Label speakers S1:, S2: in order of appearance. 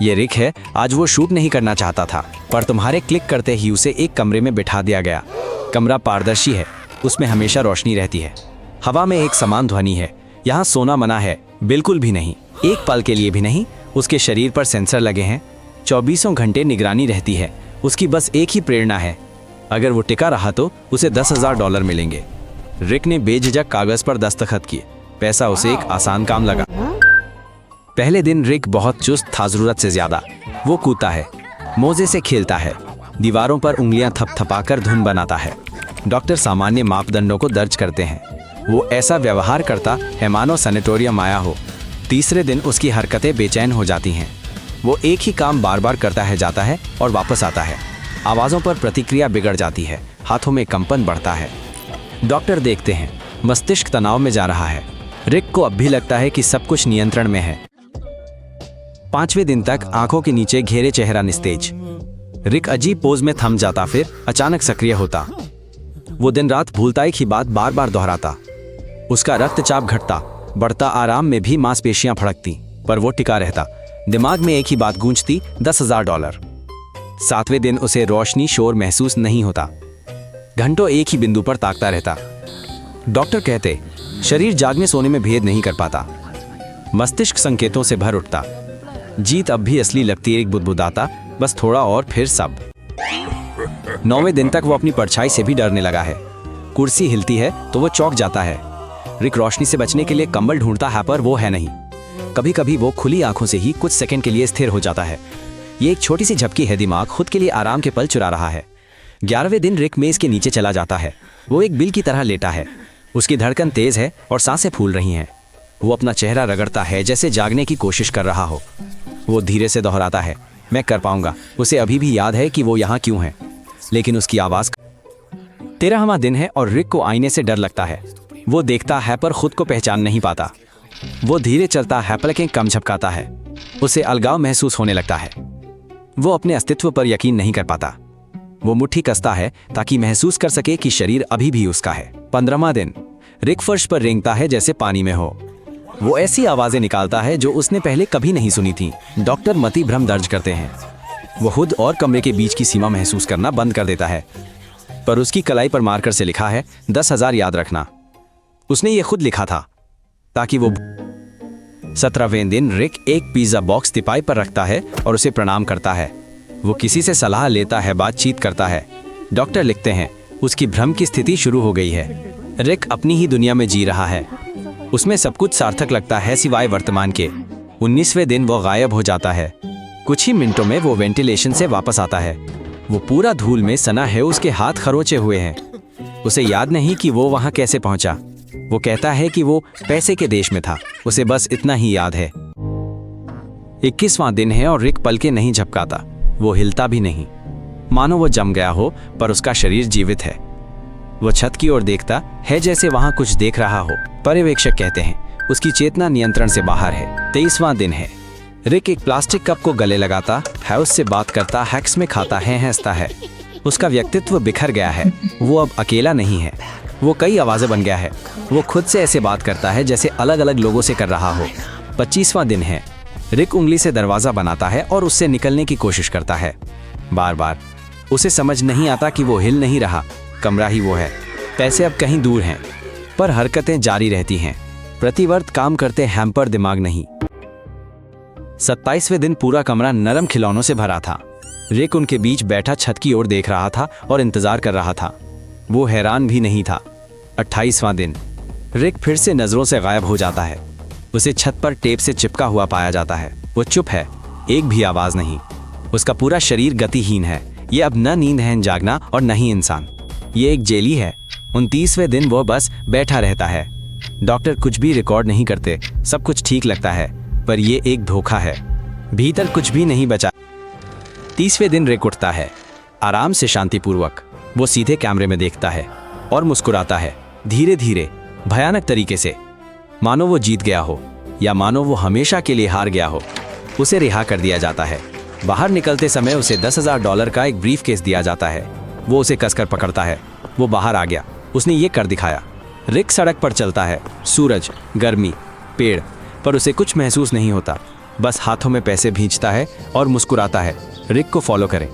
S1: ये रिक है। आज वो शूट नहीं करना चाहता था, पर तुम्हारे क्लिक करते ही उसे एक कमरे में बिठा दिया गया। कमरा पारदर्शी है, उसमें हमेशा रोशनी रहती है। हवा में एक समान ध्वनि है। यहाँ सोना मना है, बिल्कुल भी नहीं, एक पल के लिए भी नहीं। उसके शरीर पर सेंसर लगे हैं, 24 घंटे निगरानी रहती है। उसकी बस एक ही प्रेरणा है, अगर वो टिका रहा तो उसे $10,000 मिलेंगे। रिक ने बेझिझक कागज पर दस्तखत किए। पैसा उसे एक आसान काम लगा। पहले दिन रिक बहुत चुस्त था, जरूरत से ज्यादा। वो कूदता है, मोजे से खेलता है, दीवारों पर उंगलियां थपथपाकर धुन बनाता है। डॉक्टर सामान्य मापदंडों को दर्ज करते हैं। वो ऐसा व्यवहार करता है मानो सैनिटोरियम आया हो। तीसरे दिन उसकी हरकतें बेचैन हो जाती हैं। वो एक ही काम बार बार करता है, जाता है और वापस आता है। आवाज़ों पर प्रतिक्रिया बिगड़ जाती है, हाथों में कंपन बढ़ता है। डॉक्टर देखते हैं, मस्तिष्क तनाव में जा रहा है। रिक को अब भी लगता है कि सब कुछ नियंत्रण में है। 5वें दिन तक आंखों के नीचे घेरे, चेहरा निस्तेज। रिक अजीब पोज में थम जाता, फिर अचानक सक्रिय होता। वो दिन रात भूलता, एक ही बात बार बार दोहराता। उसका रक्तचाप घटता, बढ़ता, आराम में भी मांसपेशियां फड़कती, पर वो टिका रहता। दिमाग में एक ही बात गूंजती, $10,000। 7वें दिन उसे रोशनी, शोर महसूस नहीं होता। घंटों एक ही बिंदु पर ताकता रहता। डॉक्टर कहते, शरीर जागने सोने में भेद नहीं कर पाता। मस्तिष्क संकेतों से भर उठता। जीत अब भी असली लगती, एक बुदबुदाता, बस थोड़ा और फिर सब। 9वें दिन तक वो अपनी परछाई से भी डरने लगा है। कुर्सी हिलती है तो वो चौंक जाता है। रिक रोशनी से बचने के लिए कंबल ढूंढता है, पर वो है नहीं। कभी कभी वो खुली आंखों से ही कुछ सेकंड के लिए स्थिर हो जाता है। ये एक छोटी सी झपकी है, दिमाग खुद के लिए आराम के पल चुरा रहा है। 11वें दिन रिक मेज के नीचे चला जाता है। वो एक बिल की तरह लेटा है। उसकी धड़कन तेज है और सांसें फूल रही हैं। वो अपना चेहरा रगड़ता है, जैसे जागने की कोशिश कर रहा हो। वो धीरे से दोहराता है, मैं कर पाऊंगा। उसे अभी भी याद है कि वो यहाँ क्यों है, लेकिन उसकी आवाज़। 13वां दिन है और रिक को आईने से डर लगता है। वो देखता है पर खुद को पहचान नहीं पाता। वो धीरे चलता है, पलकें कम झपकाता है। उसे अलगाव महसूस होने लगता है। वो अपने अस्तित्व पर यकीन नहीं कर पाता। वो मुट्ठी कसता है ताकि महसूस कर सके कि शरीर अभी भी उसका है। 15वां दिन, रिक फर्श पर रेंगता है जैसे पानी में हो। वो ऐसी आवाजें निकालता है जो उसने पहले कभी नहीं सुनी थी। डॉक्टर मति भ्रम दर्ज करते हैं। वो खुद और कमरे के बीच की सीमा महसूस करना बंद कर देता है, पर उसकी कलाई पर मार्कर से लिखा है 10,000 याद रखना। उसने ये खुद लिखा था ताकि वो। 17वें दिन रिक एक पिज्जा बॉक्स तिपाई पर रखता है और उसे प्रणाम करता है। वो किसी से सलाह लेता है, बातचीत करता है। डॉक्टर लिखते हैं उसकी भ्रम की स्थिति शुरू हो गई है। रिक अपनी ही दुनिया में जी रहा है। उसमें सब कुछ सार्थक लगता है सिवाय वर्तमान के। 19वें दिन वो गायब हो जाता है। कुछ ही मिनटों में वो वेंटिलेशन से वापस आता है। वो पूरा धूल में सना है, उसके हाथ खरोचे हुए हैं। उसे याद नहीं कि वो वहां कैसे पहुंचा। वो कहता है कि वो पैसे के देश में था। उसे बस इतना ही याद है। 21वां दिन है और रिक पलके नहीं झपकाता। वो हिलता भी नहीं, मानो वो जम गया हो, पर उसका शरीर जीवित है। वो छत की ओर देखता है जैसे वहां कुछ देख रहा हो। पर्यवेक्षक कहते हैं उसकी चेतना नियंत्रण से बाहर है। 23वां दिन है। रिक एक प्लास्टिक कप को गले लगाता है, उससे बात करता, हैक्स में खाता है, हंसता है। उसका व्यक्तित्व बिखर गया है। वो अब अकेला नहीं है, वो कई आवाजें बन गया है। वो खुद से ऐसे बात करता है जैसे अलग अलग लोगों से कर रहा हो। 25वां दिन है। रिक उंगली से दरवाजा बनाता है और उससे निकलने की कोशिश करता है, बार बार। उसे समझ नहीं आता कि वो हिल नहीं रहा, कमरा ही वो है। पैसे अब कहीं दूर हैं, पर हरकतें जारी रहती हैं। प्रतिवर्त काम करते हैं, पर दिमाग नहीं। 27वें दिन पूरा कमरा नरम खिलौनों से भरा था। रिक उनके बीच बैठा छत की ओर देख रहा था और इंतजार कर रहा था। वो हैरान भी नहीं था। 28वां दिन। रिक फिर से नजरों से गायब हो जाता है। उसे छत पर टेप से चिपका हुआ पाया जाता है। वो चुप है, एक भी आवाज नहीं। उसका पूरा शरीर गतिहीन है। ये अब न नींद है, जागना, और न ही इंसान। ये एक जेली है। 29वें दिन वो बस बैठा रहता है। डॉक्टर कुछ भी रिकॉर्ड नहीं करते, सब कुछ ठीक लगता है, पर ये एक धोखा है। भीतर कुछ भी नहीं बचा। 30वें दिन रिक उठता है, आराम से, शांतिपूर्वक। वो सीधे कैमरे में देखता है और मुस्कुराता है, धीरे धीरे, भयानक तरीके से, मानो वो जीत गया हो या मानो वो हमेशा के लिए हार गया हो। उसे रिहा कर दिया जाता है। बाहर निकलते समय उसे $10,000 का एक ब्रीफ केस दिया जाता है। वो उसे कसकर पकड़ता है। वो बाहर आ गया, उसने ये कर दिखाया। रिक सड़क पर चलता है, सूरज, गर्मी, पेड़, पर उसे कुछ महसूस नहीं होता। बस हाथों में पैसे भींचता है और मुस्कुराता है। रिक को फॉलो करें।